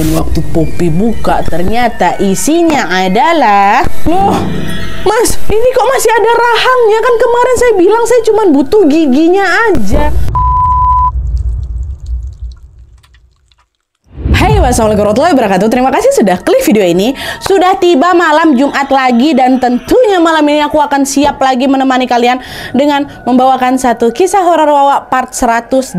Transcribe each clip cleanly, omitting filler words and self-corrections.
Dan waktu Poppy buka, ternyata isinya adalah... Loh, Mas, ini kok masih ada rahangnya? Kan kemarin saya bilang saya cuma butuh giginya aja. Hai, wassalamualaikum warahmatullahi wabarakatuh. Terima kasih sudah klik video ini. Sudah tiba malam Jumat lagi, dan tentunya malam ini aku akan siap lagi menemani kalian dengan membawakan satu kisah horor Wawa part 180.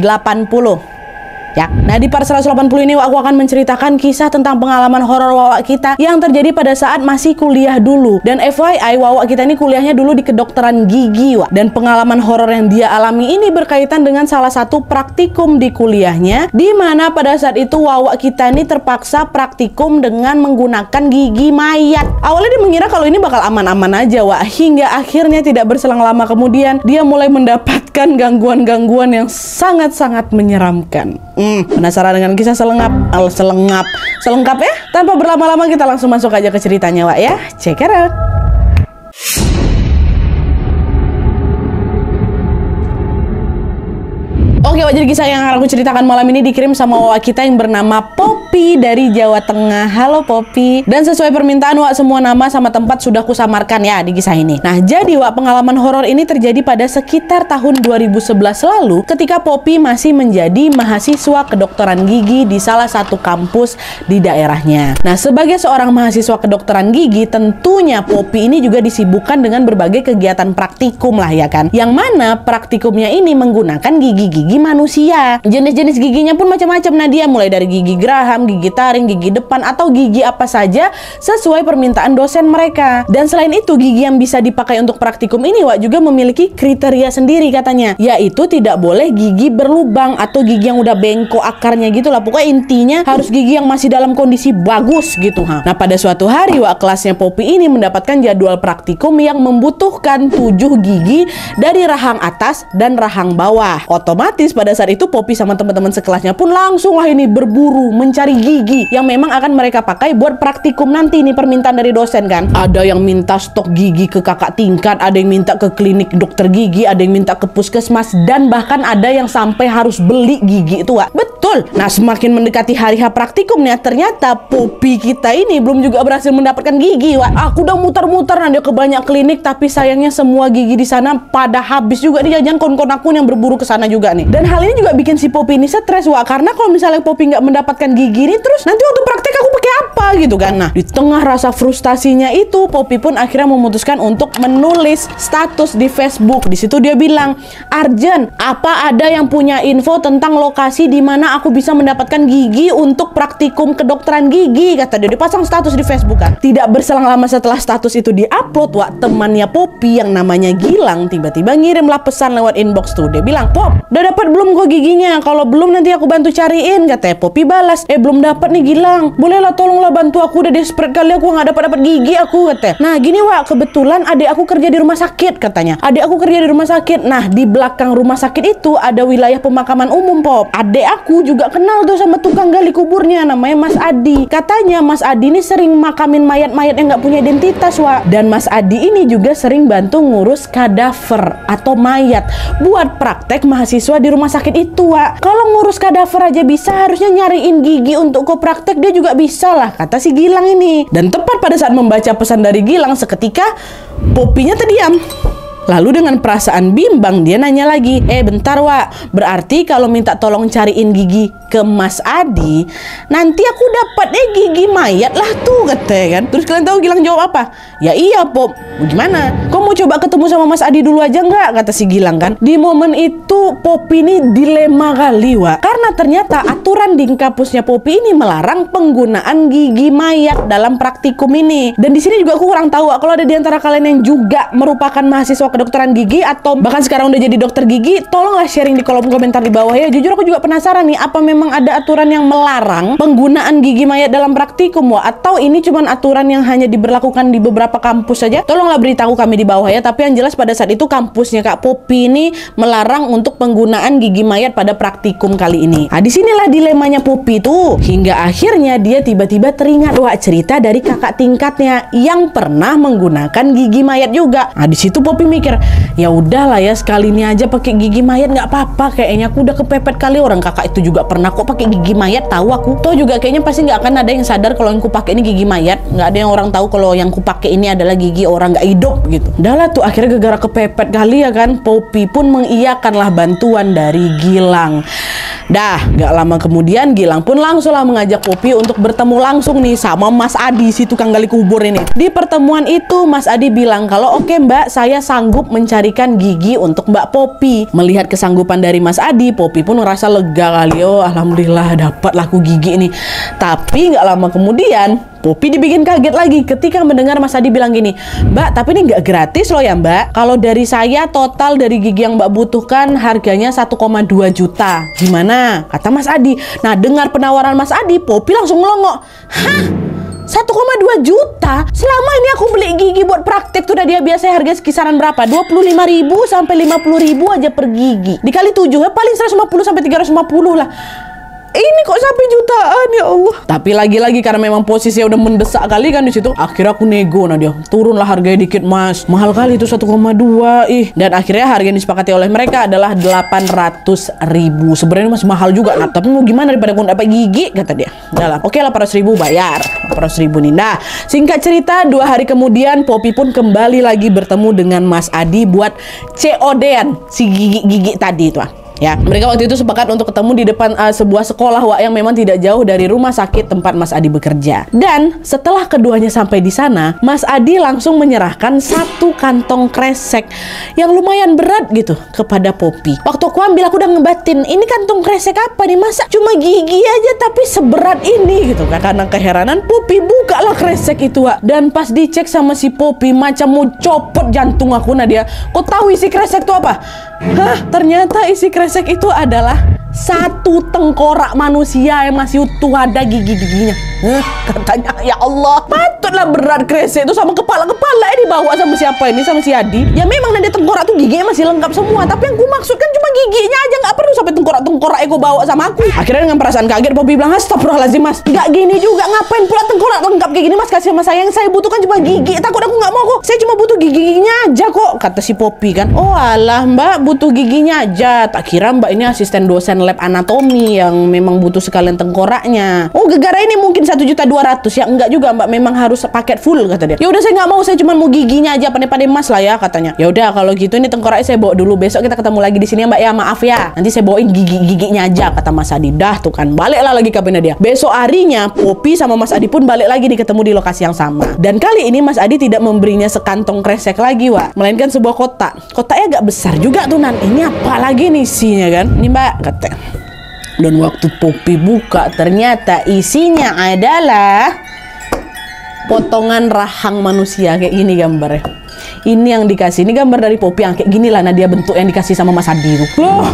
Ya. Nah, di part 180 ini aku akan menceritakan kisah tentang pengalaman horor Wawa kita yang terjadi pada saat masih kuliah dulu. Dan FYI, Wawa kita ini kuliahnya dulu di kedokteran gigi, Wak. Dan pengalaman horor yang dia alami ini berkaitan dengan salah satu praktikum di kuliahnya, di mana pada saat itu Wawa kita ini terpaksa praktikum dengan menggunakan gigi mayat. Awalnya dia mengira kalau ini bakal aman-aman aja, Wak. Hingga akhirnya tidak berselang lama kemudian dia mulai mendapatkan gangguan-gangguan yang sangat-sangat menyeramkan. Penasaran dengan kisah selengkap ya? Tanpa berlama-lama kita langsung masuk aja ke ceritanya, Wak ya. Check it out. Oke, Wak, jadi kisah yang akan aku ceritakan malam ini dikirim sama Wak kita yang bernama Poppy dari Jawa Tengah. Halo Poppy. Dan sesuai permintaan Wak, semua nama sama tempat sudah kusamarkan ya di kisah ini. Nah, jadi Wak, pengalaman horor ini terjadi pada sekitar tahun 2011 lalu ketika Poppy masih menjadi mahasiswa kedokteran gigi di salah satu kampus di daerahnya. Nah, sebagai seorang mahasiswa kedokteran gigi, tentunya Poppy ini juga disibukkan dengan berbagai kegiatan praktikum lah ya kan. Yang mana praktikumnya ini menggunakan gigi-gigi manusia. Jenis-jenis giginya pun macam-macam. Nah, dia mulai dari gigi geraham, gigi taring, gigi depan, atau gigi apa saja sesuai permintaan dosen mereka. Dan selain itu, gigi yang bisa dipakai untuk praktikum ini, Wak, juga memiliki kriteria sendiri katanya, yaitu tidak boleh gigi berlubang atau gigi yang udah bengkok akarnya gitu lah. Pokoknya intinya harus gigi yang masih dalam kondisi bagus gitu. Nah, pada suatu hari, Wak, kelasnya Poppy ini mendapatkan jadwal praktikum yang membutuhkan 7 gigi dari rahang atas dan rahang bawah. Otomatis pada saat itu Poppy sama teman-teman sekelasnya pun langsung lah ini berburu mencari gigi yang memang akan mereka pakai buat praktikum nanti. Ini permintaan dari dosen kan. Ada yang minta stok gigi ke kakak tingkat, ada yang minta ke klinik dokter gigi, ada yang minta ke puskesmas, dan bahkan ada yang sampai harus beli gigi itu, Wak. Betul. Nah, semakin mendekati hari H praktikumnya, ternyata Poppy kita ini belum juga berhasil mendapatkan gigi, Wak. Aku udah muter-muter nanti ke banyak klinik, tapi sayangnya semua gigi di sana pada habis juga. Nih, jangan kawan-kawan aku yang berburu ke sana juga nih. Dan hal ini juga bikin si Poppy ini stres, Wak, karena kalau misalnya Poppy nggak mendapatkan gigi ini, terus nanti waktu praktek aku pakai apa gitu kan. Nah, di tengah rasa frustasinya itu, Poppy pun akhirnya memutuskan untuk menulis status di Facebook. Di situ dia bilang, "Arjen, apa ada yang punya info tentang lokasi di mana aku bisa mendapatkan gigi untuk praktikum kedokteran gigi?" Kata dia, dipasang status di Facebook kan. Tidak berselang lama setelah status itu diupload, Wak, temannya Poppy yang namanya Gilang tiba-tiba ngirimlah pesan lewat inbox tuh. Dia bilang, "Pop, udah dapat belum kok giginya? Kalau belum nanti aku bantu cariin," katanya. Poppy balas, "Belum dapat nih Gilang. Bolehlah tolonglah bantu aku, udah desperate kali aku nggak dapat gigi aku," katanya. "Nah, gini, Wak, kebetulan adik aku kerja di rumah sakit," katanya. "Adik aku kerja di rumah sakit. Nah, di belakang rumah sakit itu ada wilayah pemakaman umum, Pop. Adik aku juga kenal tuh sama tukang gali kuburnya, namanya Mas Adi. Katanya Mas Adi ini sering makamin mayat-mayat yang nggak punya identitas, Wak. Dan Mas Adi ini juga sering bantu ngurus kadaver atau mayat buat praktek mahasiswa di rumah sakit itu, Wak. Kalau ngurus kadaver aja bisa, harusnya nyariin gigi untuk ke praktek dia juga bisa lah," kata si Gilang ini. Dan tepat pada saat membaca pesan dari Gilang, seketika Poppy-nya terdiam. Lalu dengan perasaan bimbang dia nanya lagi, "Bentar, Wak, berarti kalau minta tolong cariin gigi ke Mas Adi, nanti aku dapatnya gigi mayat lah tuh," katanya kan. Terus kalian tahu Gilang jawab apa? "Ya iya, Pop. Gimana? Kau mau coba ketemu sama Mas Adi dulu aja nggak?" kata si Gilang kan. Di momen itu Poppy ini dilema kali, Wak. Karena ternyata aturan di kampusnya Poppy ini melarang penggunaan gigi mayat dalam praktikum ini. Dan di sini juga aku kurang tahu, Wak, kalau ada di antara kalian yang juga merupakan mahasiswa kedokteran gigi atau bahkan sekarang udah jadi dokter gigi, tolonglah sharing di kolom komentar di bawah ya. Jujur aku juga penasaran nih, apa memang ada aturan yang melarang penggunaan gigi mayat dalam praktikum, Wak, atau ini cuman aturan yang hanya diberlakukan di beberapa kampus saja? Tolonglah beritahu kami di bawah ya. Tapi yang jelas pada saat itu kampusnya Kak Poppy ini melarang untuk penggunaan gigi mayat pada praktikum kali ini. Nah, disinilah dilemanya Poppy tuh. Hingga akhirnya dia tiba-tiba teringat, Wak, cerita dari kakak tingkatnya yang pernah menggunakan gigi mayat juga. Nah, di situ Poppy mikir mikir, ya udahlah ya sekali ini aja pakai gigi mayat nggak apa-apa. Kayaknya aku udah kepepet kali, orang kakak itu juga pernah kok pakai gigi mayat, tahu aku. Toh juga kayaknya pasti nggak akan ada yang sadar kalau yang ku pakai ini gigi mayat. Nggak ada yang orang tahu kalau yang ku pakai ini adalah gigi orang nggak hidup gitu. Udahlah tuh akhirnya gara-gara kepepet kali ya kan, Poppy pun mengiyakanlah bantuan dari Gilang. Dah, gak lama kemudian Gilang pun langsunglah mengajak Poppy untuk bertemu langsung nih sama Mas Adi, si tukang gali kubur ini. Di pertemuan itu Mas Adi bilang kalau oke Mbak, saya sanggup mencarikan gigi untuk Mbak Poppy. Melihat kesanggupan dari Mas Adi, Poppy pun ngerasa lega kali. Oh alhamdulillah dapat laku gigi nih. Tapi gak lama kemudian Poppy dibikin kaget lagi ketika mendengar Mas Adi bilang gini, Mbak, tapi ini nggak gratis loh ya Mbak. Kalau dari saya total dari gigi yang Mbak butuhkan harganya 1,2 juta. Gimana? Kata Mas Adi. Nah, dengar penawaran Mas Adi, Poppy langsung ngelongok. Hah? 1,2 juta? Selama ini aku beli gigi buat praktek tuh udah dia biasa harga kisaran berapa? 25.000 sampai 50.000 aja per gigi. Dikali 7 ya paling 150 sampai 350 lah. Ini kok sampai jutaan ya Allah. Tapi lagi-lagi karena memang posisinya udah mendesak kali kan di situ. Akhirnya aku nego, nah dia turunlah harganya dikit Mas. Mahal kali itu 1,2 ih. Dan akhirnya harga yang disepakati oleh mereka adalah 800.000. Sebenarnya masih mahal juga. Nah, tapi mau gimana daripada aku dapat gigi kata dia. Udah lah, oke 800.000 bayar. 800.000 nih. Nah, singkat cerita 2 hari kemudian Poppy pun kembali lagi bertemu dengan Mas Adi buat COD-an si gigi tadi itu. Ya, mereka waktu itu sepakat untuk ketemu di depan sebuah sekolah Wak, yang memang tidak jauh dari rumah sakit tempat Mas Adi bekerja. Dan setelah keduanya sampai di sana, Mas Adi langsung menyerahkan 1 kantong kresek yang lumayan berat gitu kepada Poppy. Waktu aku ambil aku udah ngebatin, ini kantong kresek apa nih? Masa cuma gigi aja tapi seberat ini gitu kan. Karena keheranan Poppy bukalah kresek itu Wak. Dan pas dicek sama si Poppy macam mau copot jantung aku. Nah dia, kau tahu isi kresek itu apa? Hah, ternyata isi kresek itu adalah 1 tengkorak manusia yang masih utuh, ada gigi-giginya. Katanya ya Allah, patutlah berat kresek itu sama kepala-kepala ini dibawa sama siapa ini, sama si Adi. Ya memang nanti tengkorak tuh giginya masih lengkap semua, tapi yang ku maksud kan cuma giginya aja, nggak perlu sampai tengkorak-tengkorak aku bawa sama aku. Akhirnya dengan perasaan kaget Poppy bilang, astagfirullahaladzim Mas, nggak gini juga, ngapain pula tengkorak lengkap kayak gini Mas, kasih sama saya, yang saya butuhkan cuma gigi. Takut aku nggak mau kok, saya cuma butuh giginya aja kok, kata si Poppy kan. Oh alah Mbak, butuh giginya aja. Tak kira Mbak ini asisten dosen lab anatomi yang memang butuh sekalian tengkoraknya. Oh gegara ini mungkin 1.200.000 ya? Enggak juga Mbak, memang harus paket full kata dia. Ya udah saya nggak mau, saya cuma mau giginya aja, pandai-pandai Mas lah ya katanya. Ya udah kalau gitu ini tengkoraknya saya bawa dulu, besok kita ketemu lagi di sini ya Mbak ya, maaf ya. Nanti saya bawain giginya aja kata Mas Adi. Dah tuh kan, baliklah lagi kabarnya dia. Besok harinya Poppy sama Mas Adi pun balik lagi ketemu di lokasi yang sama. Dan kali ini Mas Adi tidak memberinya sekantong kresek lagi Wak, melainkan sebuah kotak. Kotaknya agak besar juga tuh Nan. Ini apa lagi nih isinya kan? Ini Mbak kata. Dan waktu Poppy buka ternyata isinya adalah potongan rahang manusia kayak gini gambarnya. Ini yang dikasih, ini gambar dari Poppy yang kayak gini lah. Nah dia bentuk yang dikasih sama Mas Adi tuh. Loh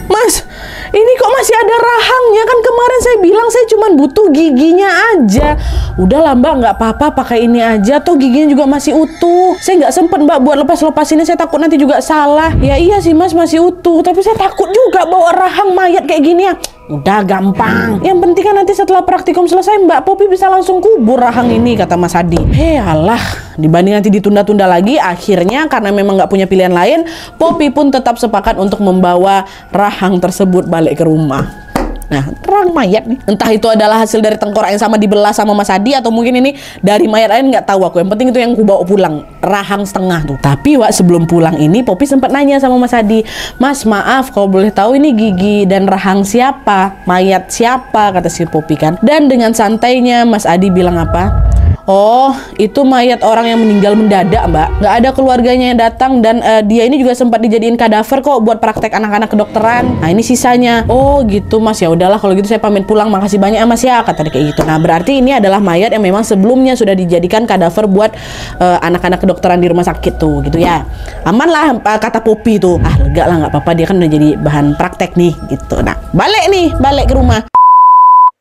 Mas, ini kok masih ada rahangnya? Kan kemarin saya bilang saya cuma butuh giginya aja. Udahlah Mbak, nggak apa-apa, pakai ini aja. Toh giginya juga masih utuh. Saya nggak sempet Mbak buat lepas-lepas ini. Saya takut nanti juga salah. Ya iya sih Mas, masih utuh. Tapi saya takut juga bawa rahang mayat kayak gini ya. Udah gampang. Yang penting kan nanti setelah praktikum selesai Mbak Poppy bisa langsung kubur rahang ini, kata Mas Adi. Alah, dibanding nanti ditunda-tunda lagi, akhirnya karena memang nggak punya pilihan lain, Poppy pun tetap sepakat untuk membawa rahang tersebut balik ke rumah. Nah, rahang mayat nih. Entah itu adalah hasil dari tengkorak yang sama dibelah sama Mas Adi, atau mungkin ini dari mayat lain, nggak tahu aku. Yang penting itu yang aku bawa pulang, rahang setengah tuh. Tapi Wak, sebelum pulang ini Poppy sempat nanya sama Mas Adi, Mas maaf kalau boleh tahu ini gigi dan rahang siapa? Mayat siapa? Kata si Poppy kan. Dan dengan santainya Mas Adi bilang apa? Oh, itu mayat orang yang meninggal mendadak Mbak. Nggak ada keluarganya yang datang, dan dia ini juga sempat dijadiin kadaver kok buat praktek anak-anak kedokteran. Nah ini sisanya. Oh gitu Mas, ya udahlah kalau gitu saya pamit pulang. Makasih banyak ya Mas ya, kata dia kayak gitu. Nah berarti ini adalah mayat yang memang sebelumnya sudah dijadikan kadaver buat anak-anak kedokteran di rumah sakit tuh gitu ya. Aman lah kata Poppy tuh. Ah lega lah, nggak apa-apa, dia kan udah jadi bahan praktek nih gitu. Nah balik ke rumah.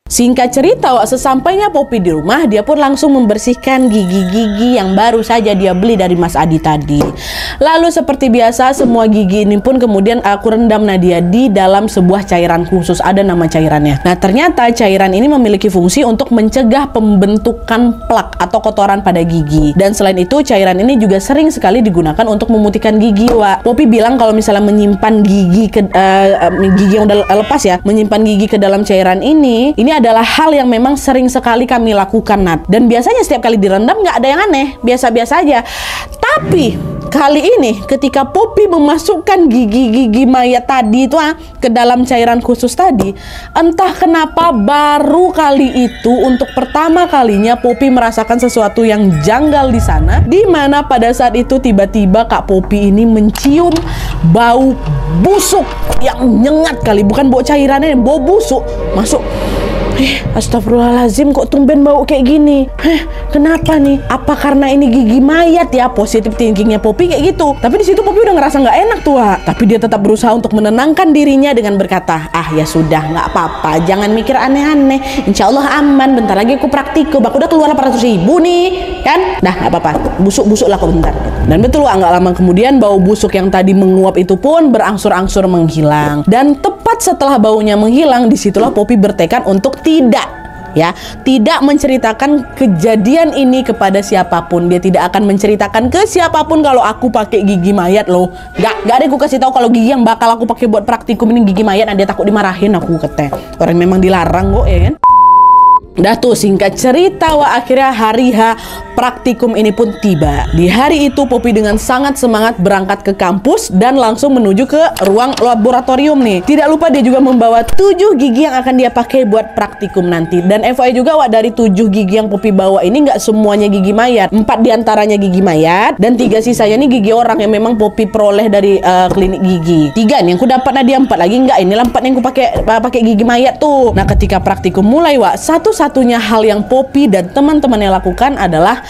Singkat cerita, Wak, sesampainya Poppy di rumah, dia pun langsung membersihkan gigi-gigi yang baru saja dia beli dari Mas Adi tadi. Lalu seperti biasa, semua gigi ini pun kemudian aku rendam Nadia di dalam sebuah cairan khusus, ada nama cairannya. Nah, ternyata cairan ini memiliki fungsi untuk mencegah pembentukan plak atau kotoran pada gigi. Dan selain itu, cairan ini juga sering sekali digunakan untuk memutihkan gigi, Wak. Poppy bilang kalau misalnya menyimpan gigi gigi yang udah lepas ya, menyimpan gigi ke dalam cairan ini adalah hal yang memang sering sekali kami lakukan, Nat. Dan biasanya setiap kali direndam nggak ada yang aneh, biasa-biasa aja. Tapi kali ini ketika Poppy memasukkan gigi-gigi mayat tadi itu ke dalam cairan khusus tadi, entah kenapa baru kali itu untuk pertama kalinya Poppy merasakan sesuatu yang janggal di sana, di mana pada saat itu tiba-tiba Kak Poppy ini mencium bau busuk yang nyengat kali, bukan bau cairannya, bau busuk masuk. Astagfirullahaladzim, kok tumben bau kayak gini? Kenapa nih? Apa karena ini gigi mayat ya? Positif thinkingnya Poppy kayak gitu. Tapi di situ Poppy udah ngerasa nggak enak tuh, Wak. Tapi dia tetap berusaha untuk menenangkan dirinya dengan berkata, ya sudah, nggak apa-apa, jangan mikir aneh-aneh. Insya Allah aman. Bentar lagi aku praktikum. Aku udah keluar 800.000 nih, kan? Dah nggak apa-apa. Busuk-busuk lah kok bentar. Dan betul, Wak, nggak lama kemudian bau busuk yang tadi menguap itu pun berangsur-angsur menghilang. Dan tepat setelah baunya menghilang, disitulah Poppy bertekad untuk tidak menceritakan kejadian ini kepada siapapun. Dia tidak akan menceritakan ke siapapun kalau aku pakai gigi mayat loh. Gak ada aku kasih tahu kalau gigi yang bakal aku pakai buat praktikum ini gigi mayat. Dia takut dimarahin aku, kata. Orang memang dilarang kok, ya kan? Dah tuh, singkat cerita, Wak, akhirnya hari H praktikum ini pun tiba. Di hari itu Poppy dengan sangat semangat berangkat ke kampus dan langsung menuju ke ruang laboratorium nih. Tidak lupa dia juga membawa 7 gigi yang akan dia pakai buat praktikum nanti. Dan FYI juga, Wak, dari 7 gigi yang Poppy bawa ini nggak semuanya gigi mayat. 4 diantaranya gigi mayat dan 3 sisanya nih gigi orang yang memang Poppy peroleh dari klinik gigi. 3 nih yang ku dapat, Nadia 4 lagi enggak. Inilah 4 yang ku pakai gigi mayat tuh. Nah, ketika praktikum mulai, Wak, satu-satunya hal yang Poppy dan teman-temannya lakukan adalah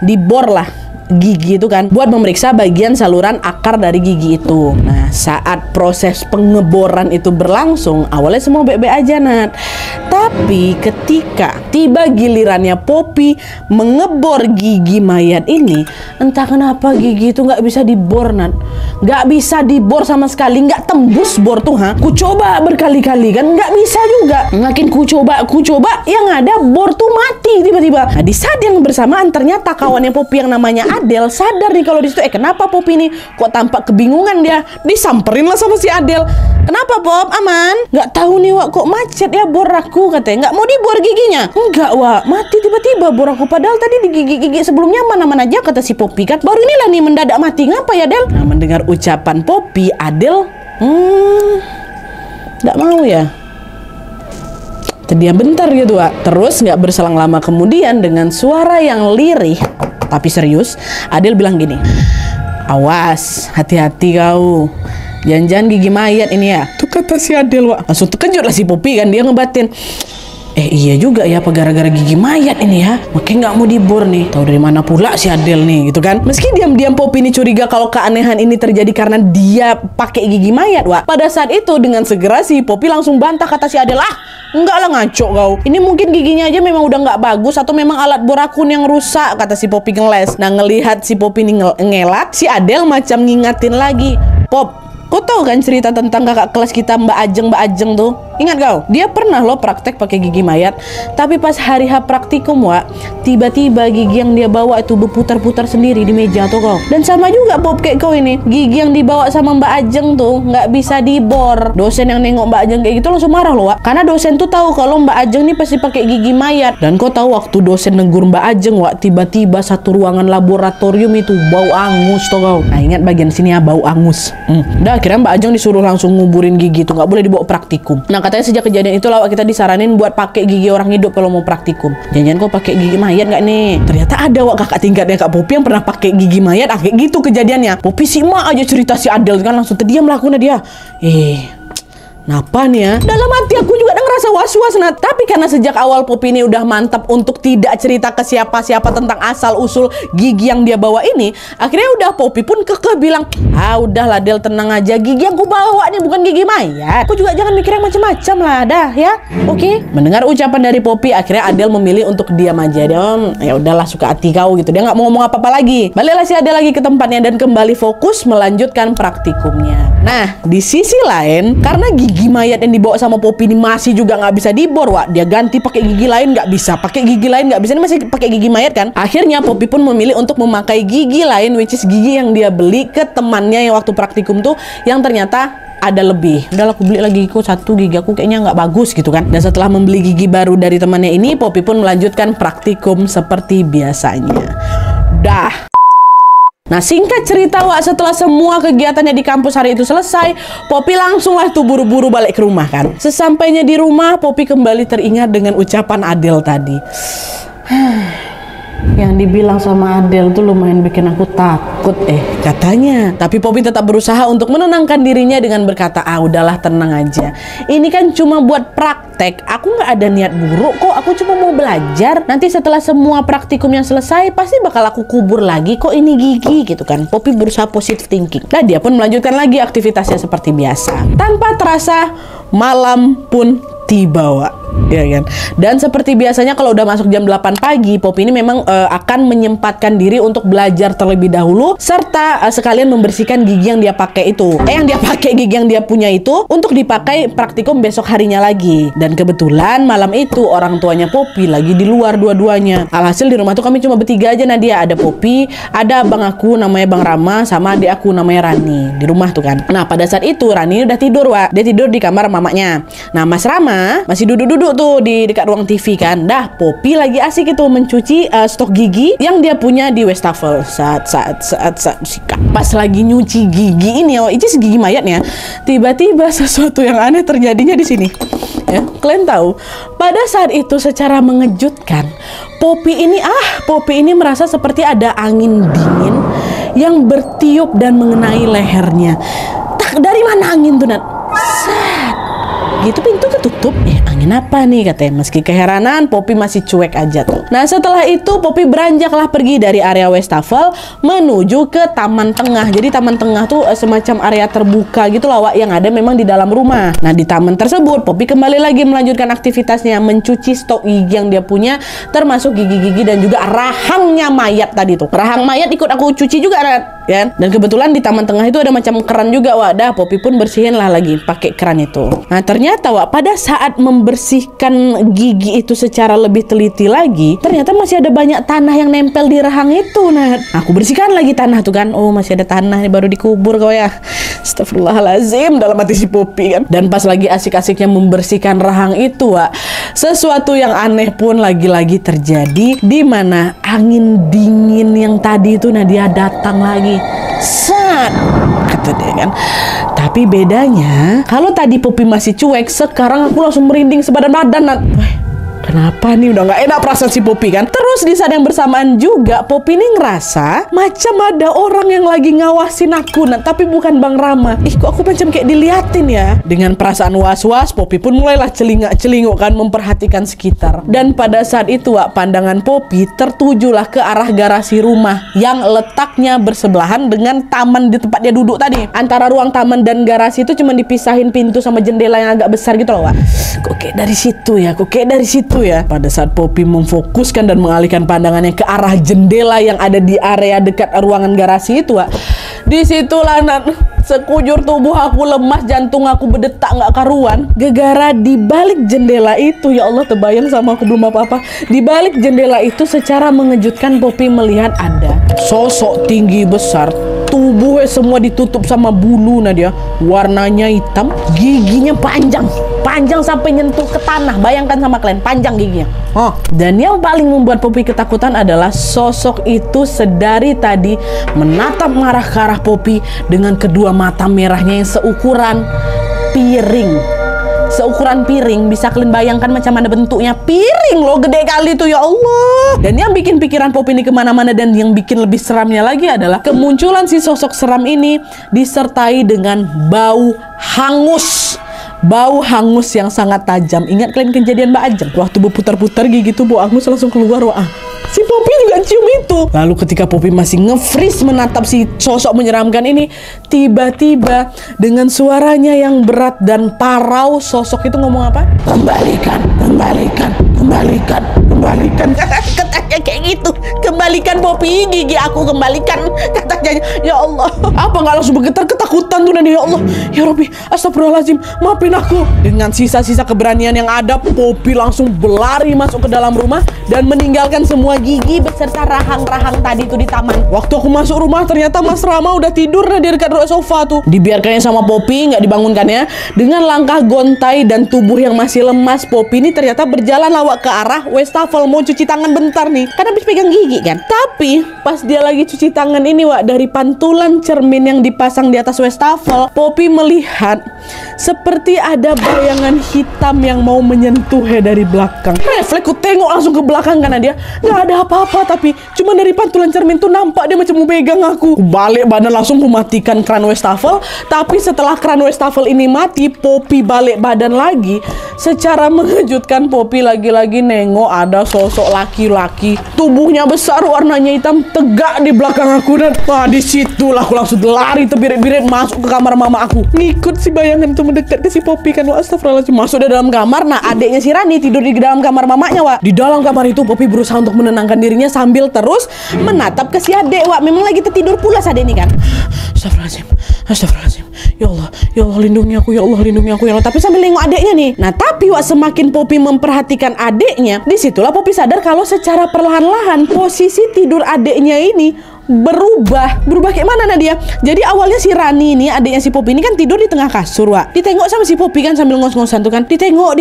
dibor lah gigi itu kan, buat memeriksa bagian saluran akar dari gigi itu. Nah, saat proses pengeboran itu berlangsung, awalnya semua baik-baik aja, Nat. Tapi ketika tiba gilirannya Poppy mengebor gigi mayat ini, entah kenapa gigi itu nggak bisa dibor, Nat. Nggak bisa dibor sama sekali, nggak tembus bor tuh, Ku coba berkali-kali kan, nggak bisa juga. Makin ku coba, yang ada bor tuh mati tiba-tiba. Nah, di saat yang bersamaan ternyata kawannya Poppy yang namanya Adel sadar nih kalau di situ kenapa Poppy nih kok tampak kebingungan. Dia disamperin lah sama si Adel. Kenapa, Pop? Aman? Nggak tahu nih, Wak, kok macet ya bor aku, katanya. Nggak mau dibor giginya? Enggak, Wak, mati tiba-tiba bor aku, padahal tadi di gigi-gigi sebelumnya mana-mana aja, kata si Poppy kan. Baru inilah nih mendadak mati. Ngapa ya, Del? Nah, mendengar ucapan Poppy, Adel nggak mau ya, terdiam bentar gitu, Wak. Terus nggak berselang lama kemudian dengan suara yang lirih tapi serius, Adel bilang gini, awas, hati-hati kau, jangan-jangan gigi mayat ini ya. Tuh kata si Adel, Wak. Langsung terkejut lah si Poppy kan, dia ngebatin, iya juga ya, apa gara-gara gigi mayat ini ya, makanya nggak mau dibor nih. Tahu dari mana pula si Adel nih, gitu kan. Meski diam-diam Poppy ini curiga kalau keanehan ini terjadi karena dia pakai gigi mayat, Wak. Pada saat itu dengan segera si Poppy langsung bantah, kata si Adel, enggak lah, ngaco kau. Ini mungkin giginya aja memang udah nggak bagus atau memang alat bor akun yang rusak, kata si Poppy ngeles. Nah, ngelihat si Poppy ini ngelak, si Adel macam ngingatin lagi, Pop, kau tahu kan cerita tentang kakak kelas kita Mbak Ajeng tuh? Ingat kau? Dia pernah loh praktek pakai gigi mayat. Tapi pas hari H praktikum, Wak, tiba-tiba gigi yang dia bawa itu berputar-putar sendiri di meja tuh kau. Dan sama juga, Pop, kayak kau ini, gigi yang dibawa sama Mbak Ajeng tuh nggak bisa dibor. Dosen yang nengok Mbak Ajeng kayak gitu langsung marah loh, Wak. Karena dosen tuh tahu kalau Mbak Ajeng nih pasti pakai gigi mayat. Dan kau tahu waktu dosen negur Mbak Ajeng, Wak, tiba-tiba satu ruangan laboratorium itu bau angus tuh kau. Nah, ingat bagian sini ya, bau angus. Udah akhirnya Mbak Ajeng disuruh langsung nguburin gigi tuh, nggak boleh dibawa praktikum. Nah, katanya sejak kejadian itu, Wak, kita disaranin buat pakai gigi orang hidup kalau mau praktikum. Jangan-jangan kau pakai gigi mayat nggak nih? Ternyata ada, Wak, kakak tingkatnya Kak Poppy yang pernah pakai gigi mayat. Kayak gitu kejadiannya. Poppy simak aja cerita si Adel kan, langsung terdiam lah aku, dia. Napa nih ya? Dalam hati aku juga udah ngerasa merasa was-was, Nat. Tapi karena sejak awal Poppy ini udah mantap untuk tidak cerita ke siapa-siapa tentang asal-usul gigi yang dia bawa ini, akhirnya udah Poppy pun kekeh bilang, udahlah Del, tenang aja, gigi yang ku bawa nih bukan gigi mayat. Kau juga jangan mikir yang macam-macam lah, dah ya. Oke. Mendengar ucapan dari Poppy, akhirnya Adele memilih untuk diam aja. Dia, ya udahlah, suka hati kau gitu. Dia nggak mau ngomong apa-apa lagi. Baliklah si Adele lagi ke tempatnya dan kembali fokus melanjutkan praktikumnya. Nah, di sisi lain, karena gigi mayat yang dibawa sama Poppy ini masih juga nggak bisa dibor, Wak. Dia ganti pakai gigi lain nggak bisa, pakai gigi lain nggak bisa. Ini masih pakai gigi mayat kan? Akhirnya Poppy pun memilih untuk memakai gigi lain, which is gigi yang dia beli ke temannya yang waktu praktikum tuh, yang ternyata ada lebih. Udahlah, aku beli lagi gigiku satu, gigi aku kayaknya nggak bagus gitu kan. Dan setelah membeli gigi baru dari temannya ini, Poppy pun melanjutkan praktikum seperti biasanya. Dah. Nah, singkat cerita, Wak, setelah semua kegiatannya di kampus hari itu selesai, Poppy langsunglah tuh buru-buru balik ke rumah kan. Sesampainya di rumah, Poppy kembali teringat dengan ucapan Adele tadi. Yang dibilang sama Adele tuh lumayan bikin aku takut katanya. Tapi Poppy tetap berusaha untuk menenangkan dirinya dengan berkata, udahlah, tenang aja. Ini kan cuma buat praktek. Aku nggak ada niat buruk kok. Aku cuma mau belajar. Nanti setelah semua praktikum yang selesai, pasti bakal aku kubur lagi kok ini gigi gitu kan. Poppy berusaha positive thinking. Dan dia pun melanjutkan lagi aktivitasnya seperti biasa. Tanpa terasa, malam pun tiba, Wak. Ya kan? Dan seperti biasanya kalau udah masuk jam 8 pagi, Poppy ini memang akan menyempatkan diri untuk belajar terlebih dahulu, serta sekalian membersihkan gigi yang dia pakai itu. Gigi yang dia punya itu untuk dipakai praktikum besok harinya lagi. Dan kebetulan malam itu orang tuanya Poppy lagi di luar dua-duanya. Alhasil di rumah tuh kami cuma bertiga aja, Nadia. Ada Poppy, ada abang aku namanya Bang Rama, sama adik aku namanya Rani. Di rumah tuh kan. Nah, pada saat itu Rani udah tidur, Wak. Dia tidur di kamar mamanya. Nah, Mas Rama masih duduk-duduk tuh di dekat ruang TV kan. Dah, Poppy lagi asik itu mencuci stok gigi yang dia punya di wastafel. Saat sikat. Pas lagi nyuci gigi ini, itu gigi mayatnya, tiba-tiba sesuatu yang aneh terjadinya di sini. Ya, kalian tahu, pada saat itu secara mengejutkan, Poppy ini merasa seperti ada angin dingin yang bertiup dan mengenai lehernya. Dari mana angin tuh, Nat? Gitu, pintu ketutup. Angin apa nih katanya. Meski keheranan, Poppy masih cuek aja tuh. Nah, setelah itu Poppy beranjaklah pergi dari area wastafel menuju ke taman tengah. Jadi taman tengah tuh semacam area terbuka gitu lah, Wak, yang ada memang di dalam rumah. Nah, di taman tersebut Poppy kembali lagi melanjutkan aktivitasnya, mencuci stok gigi yang dia punya, termasuk gigi-gigi dan juga rahangnya mayat tadi tuh. Rahang mayat ikut aku cuci juga kan. Dan kebetulan di taman tengah itu ada macam keran juga, Wak. Dah, Poppy pun bersihin lah lagi pakai keran itu. Nah, ternyata, Wak, pada saat membersihkan gigi itu secara lebih teliti lagi, ternyata masih ada banyak tanah yang nempel di rahang itu. Nah, aku bersihkan lagi tanah tuh kan. Masih ada tanah nih, baru dikubur kau ya. Astagfirullahalazim, dalam hati si Poppy kan. Dan pas lagi asik-asiknya membersihkan rahang itu, Wak, sesuatu yang aneh pun lagi-lagi terjadi, di mana angin dingin yang tadi itu dia datang lagi. Kata dia kan. Tapi bedanya, kalau tadi Poppy masih cuek, sekarang aku langsung merinding sebadan badan. Kenapa nih, udah nggak enak perasaan si Poppy kan. Terus di saat yang bersamaan juga Poppy ini ngerasa macam ada orang yang lagi ngawasin aku, tapi bukan Bang Rama. Kok aku macam kayak diliatin ya. Dengan perasaan was-was, Poppy pun mulailah celingak-celinguk kan, memperhatikan sekitar. Dan pada saat itu, Wak, pandangan Poppy tertujulah ke arah garasi rumah yang letaknya bersebelahan dengan taman di tempat dia duduk tadi. Antara ruang taman dan garasi itu cuma dipisahin pintu sama jendela yang agak besar gitu loh, Wak. Kok kayak dari situ ya. Pada saat Poppy memfokuskan dan mengalihkan pandangannya ke arah jendela yang ada di area dekat ruangan garasi itu, Wak, disitulah sekujur tubuh aku lemas, jantung aku berdetak nggak karuan. Gegara di balik jendela itu, ya Allah, terbayang sama aku belum apa-apa. Di balik jendela itu secara mengejutkan Poppy melihat ada sosok tinggi besar, tubuhnya semua ditutup sama bulu, Nadia. Warnanya hitam, giginya panjang sampai nyentuh ke tanah. Bayangkan sama kalian, panjang giginya. Dan yang paling membuat Poppy ketakutan adalah sosok itu sedari tadi menatap marah ke arah Poppy dengan kedua mata merahnya yang seukuran piring. Bisa kalian bayangkan macam mana bentuknya. Piring loh, gede kali tuh, ya Allah. Dan yang bikin pikiran Poppy ini kemana-mana dan yang bikin lebih seramnya lagi adalah kemunculan si sosok seram ini disertai dengan bau hangus. bau hangus yang sangat tajam. Ingat kalian kejadian Mbak Ajeng? Waktu berputar-putar gigi tuh bau hangus langsung keluar. Wah, si Poppy juga cium itu. Lalu ketika Poppy masih nge-freeze menatap si sosok menyeramkan ini, tiba-tiba dengan suaranya yang berat dan parau, sosok itu ngomong apa? Kembalikan, kembalikan, kembalikan, kembalikan. Katanya kayak gitu. Kembalikan Poppy, gigi aku kembalikan. Katanya, ya Allah. Apa nggak langsung bergetar ketakutan tuh Nadia? Ya Allah, ya Rabbi, astagfirullahaladzim, maafin aku. Dengan sisa-sisa keberanian yang ada, Poppy langsung berlari masuk ke dalam rumah dan meninggalkan semua gigi beserta rahang-rahang tadi tuh di taman. Waktu aku masuk rumah, ternyata Mas Rama udah tidur di dekat sofa tuh. Dibiarkannya sama Poppy, nggak dibangunkannya. Dengan langkah gontai dan tubuh yang masih lemas, Poppy ini ternyata berjalan lawak ke arah wastafel, mau cuci tangan bentar nih, karena habis pegang gigi kan. Tapi pas dia lagi cuci tangan ini, Wak, dari pantulan cermin yang dipasang di atas wastafel, Poppy melihat seperti ada bayangan hitam yang mau menyentuhnya dari belakang. Refleks ku tengok langsung ke belakang karena dia nggak ada apa-apa, tapi cuma dari pantulan cermin tuh nampak dia macam mau pegang aku. Ku balik badan langsung, ku matikan keran wastafel. Tapi setelah keran wastafel ini mati, Poppy balik badan lagi. Secara mengejutkan, Poppy lagi-lagi nengok ada sosok laki-laki, tubuhnya besar, warnanya hitam, tegak di belakang aku. Dan wah, disitulah aku langsung lari terbirit-birit masuk ke kamar mama aku. Ngikut si bayangan itu mendekat ke si Poppy kan. Wah, astagfirullahaladzim. Masuk di dalam kamar. Nah, adiknya si Rani tidur di dalam kamar mamanya, Wak. Di dalam kamar itu Poppy berusaha untuk menenangkan dirinya sambil terus menatap ke si adik, Wak. Memang lagi tertidur pula si adik ini kan. Astagfirullahaladzim, astagfirullahaladzim. Ya Allah, lindungi aku, ya Allah, lindungi aku, ya Allah. Tapi sambil nengok adiknya nih. Nah, tapi Wak, semakin Poppy memperhatikan adiknya, disitulah Poppy sadar kalau secara perlahan-lahan posisi tidur adiknya ini berubah kayak mana Nadia? Jadi awalnya si Rani ini, adiknya si Poppy ini kan tidur di tengah kasur, Wak. Ditengok sama si Poppy kan sambil ngos-ngosan tuh kan. Ditengok.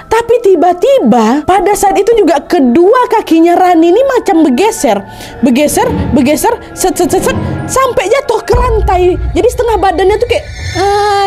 Tapi tiba-tiba pada saat itu juga kedua kakinya Rani ini macam bergeser, set, sampai jatuh ke lantai. Jadi setengah badannya tuh kayak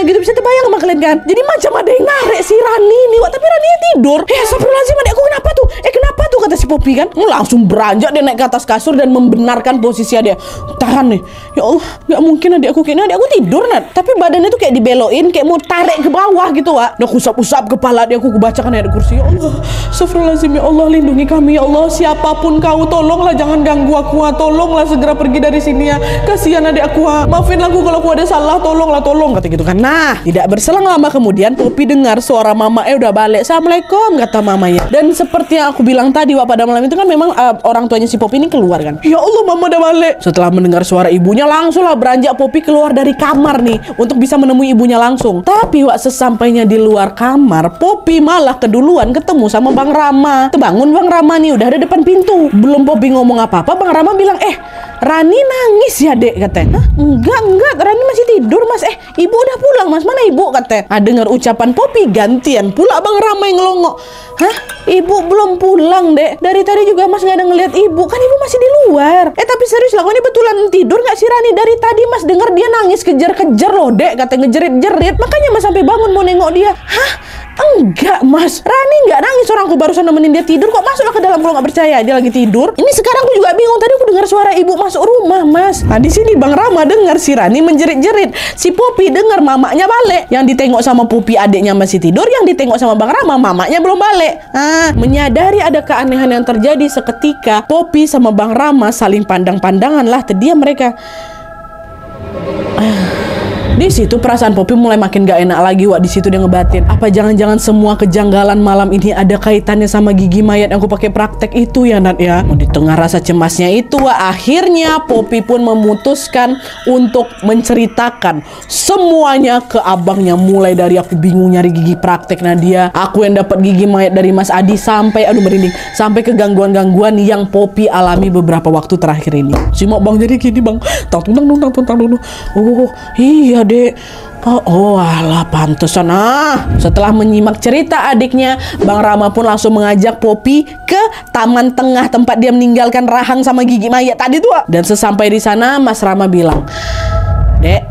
gitu, bisa terbayang sama kalian kan? Jadi macam ada yang narik si Rani ini, Wak. Tapi Rani tidur. Astagfirullahaladzim, adikku kenapa tuh? Kenapa tuh, kata si Poppy kan. Langsung beranjak dia naik ke atas kasur dan membenarkan posisi adik. Tahan nih, ya Allah, nggak mungkin adikku kayaknya adikku tidur, Nat. Tapi badannya tuh kayak dibeloin, kayak mau tarik ke bawah gitu, Wak. Udah usap-usap kepala adikku, kubacakan ayat kursi. Ya Allah, astagfirullahaladzim, ya Allah, lindungi kami, ya Allah. Siapapun kau, tolonglah jangan ganggu aku, tolonglah segera pergi dari sini ya. Kasihan adik aku, maafin aku kalau aku ada salah, tolonglah, tolong, kata gitu kan. Nah, tidak berselang lama kemudian Poppy dengar suara mama udah balik. Assalamualaikum, kata mamanya. Dan seperti yang aku bilang tadi, Wak, pada malam itu kan memang orang tuanya si Poppy ini keluar kan. Ya Allah, mama udah balik. Setelah mendengar suara ibunya, langsunglah beranjak Poppy keluar dari kamar nih untuk bisa menemui ibunya langsung. Tapi Wak, sesampainya di luar kamar, Poppy malah keduluan ketemu sama Bang Rama. Terbangun Bang Rama nih, udah ada depan pintu. Belum Poppy ngomong apa-apa, Bang Rama bilang, Rani nangis ya, Dek, katanya. Enggak, Rani masih tidur, Mas. Ibu udah pulang, Mas. Mana ibu, katanya. Dengar ucapan Poppy, gantian pula Bang Rama yang ngelongok. Ibu belum pulang, Dek. Dari tadi juga Mas nggak ada ngeliat ibu. Kan ibu masih di luar. Tapi serius lah, ini betulan tidur nggak sih Rani? Dari tadi Mas dengar dia nangis kejar-kejar loh, Dek. Katanya ngejerit-jerit. Makanya Mas sampai bangun mau nengok dia. Enggak, Mas. Rani nggak nangis. Orangku barusan nemenin dia tidur. Kok masuklah ke dalam kalau nggak percaya dia lagi tidur? Ini sekarang aku juga bingung. Tadi aku dengar suara ibu masuk rumah, Mas. Nah, di sini Bang Rama dengar si Rani menjerit-jerit. Si Poppy dengar mamanya balik. Yang ditengok sama Poppy adiknya masih tidur. Yang ditengok sama Bang Rama mamanya belum balik. Menyadari ada keanehan yang terjadi seketika, Poppy sama Bang Rama saling pandang-pandangan lah. Terdiam mereka. Di situ perasaan Poppy mulai makin gak enak lagi, Wak. Di situ dia ngebatin, apa jangan-jangan semua kejanggalan malam ini ada kaitannya sama gigi mayat yang aku pakai praktek itu ya, Nat ya. Di tengah rasa cemasnya itu, Wak, akhirnya Poppy pun memutuskan untuk menceritakan semuanya ke abangnya. Mulai dari aku bingung nyari gigi praktek Nadia, aku yang dapat gigi mayat dari Mas Adi, sampai aduh merinding, sampai ke gangguan-gangguan yang Poppy alami beberapa waktu terakhir ini. Simak Bang, jadi gini Bang, tang. Oh iya, Dek. Alah, pantesan. Setelah menyimak cerita adiknya, Bang Rama pun langsung mengajak Poppy ke taman tengah tempat dia meninggalkan rahang sama gigi mayat tadi tuh. Dan sesampai di sana, Mas Rama bilang, Dek,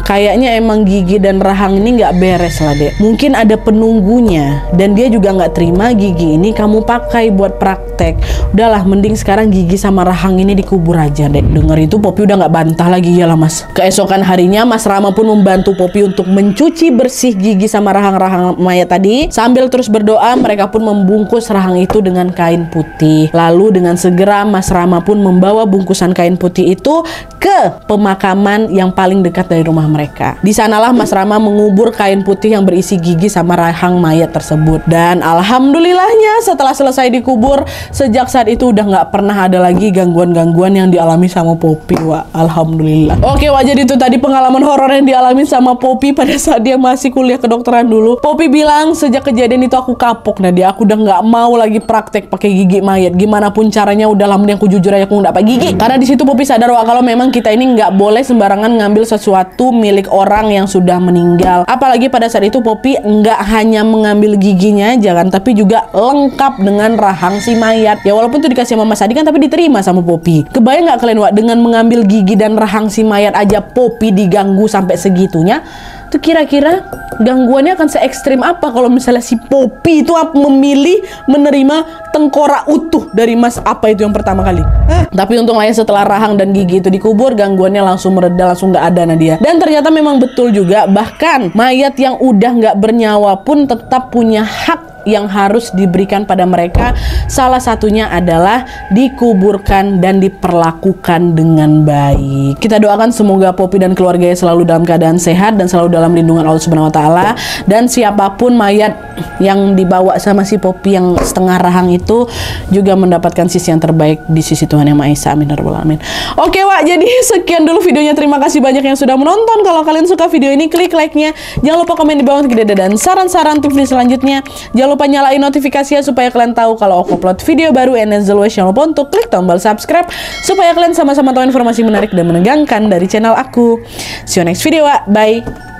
kayaknya emang gigi dan rahang ini nggak beres lah dek. Mungkin ada penunggunya dan dia juga nggak terima gigi ini kamu pakai buat praktek. Udahlah, mending sekarang gigi sama rahang ini dikubur aja dek. Dengar itu Poppy udah nggak bantah lagi ya lah mas. Keesokan harinya Mas Rama pun membantu Poppy untuk mencuci bersih gigi sama rahang-rahang mayat tadi. Sambil terus berdoa, mereka pun membungkus rahang itu dengan kain putih. Lalu dengan segera Mas Rama pun membawa bungkusan kain putih itu ke pemakaman yang paling dekat dari rumah mereka. Di sanalah Mas Rama mengubur kain putih yang berisi gigi sama rahang mayat tersebut. Dan alhamdulillahnya setelah selesai dikubur, sejak saat itu udah nggak pernah ada lagi gangguan-gangguan yang dialami sama Poppy. Wah, alhamdulillah. Oke, wah, jadi itu tadi pengalaman horor yang dialami sama Poppy pada saat dia masih kuliah kedokteran dulu. Poppy bilang sejak kejadian itu aku kapok Nadia, aku udah nggak mau lagi praktek pakai gigi mayat. Gimana pun caranya, udahlah mending aku jujur aja aku nggak pakai gigi. Karena di situ Poppy sadar wah, kalau memang kita ini nggak boleh sembarangan ngambil sesuatu milik orang yang sudah meninggal. Apalagi pada saat itu Poppy nggak hanya mengambil giginya aja kan, tapi juga lengkap dengan rahang si mayat. Ya walaupun itu dikasih sama Mas Adi kan, tapi diterima sama Poppy. Kebayang nggak kalian wah, dengan mengambil gigi dan rahang si mayat aja Poppy diganggu sampai segitunya? Tuh kira-kira gangguannya akan se-ekstrim apa kalau misalnya si Poppy itu memilih menerima tengkorak utuh dari Mas apa itu yang pertama kali. Tapi untunglah ya setelah rahang dan gigi itu dikubur, gangguannya langsung mereda, langsung nggak ada Nadia. Dan ternyata memang betul juga, bahkan mayat yang udah nggak bernyawa pun tetap punya hak yang harus diberikan pada mereka. Salah satunya adalah dikuburkan dan diperlakukan dengan baik. Kita doakan semoga Poppy dan keluarganya selalu dalam keadaan sehat dan selalu dalam lindungan Allah Subhanahu wa taala, dan siapapun mayat yang dibawa sama si Poppy yang setengah rahang itu juga mendapatkan sisi yang terbaik di sisi Tuhan Yang Maha Esa. Amin ya rabbal alamin. Oke Wak, jadi sekian dulu videonya. Terima kasih banyak yang sudah menonton. Kalau kalian suka video ini, klik like-nya. Jangan lupa komen di bawah untuk ide dan saran-saran tips selanjutnya. Jangan lupa nyalain notifikasinya supaya kalian tahu kalau aku upload video baru. And as always, jangan lupa untuk klik tombol subscribe supaya kalian sama-sama tahu informasi menarik dan menegangkan dari channel aku. See you next video, Wak. Bye.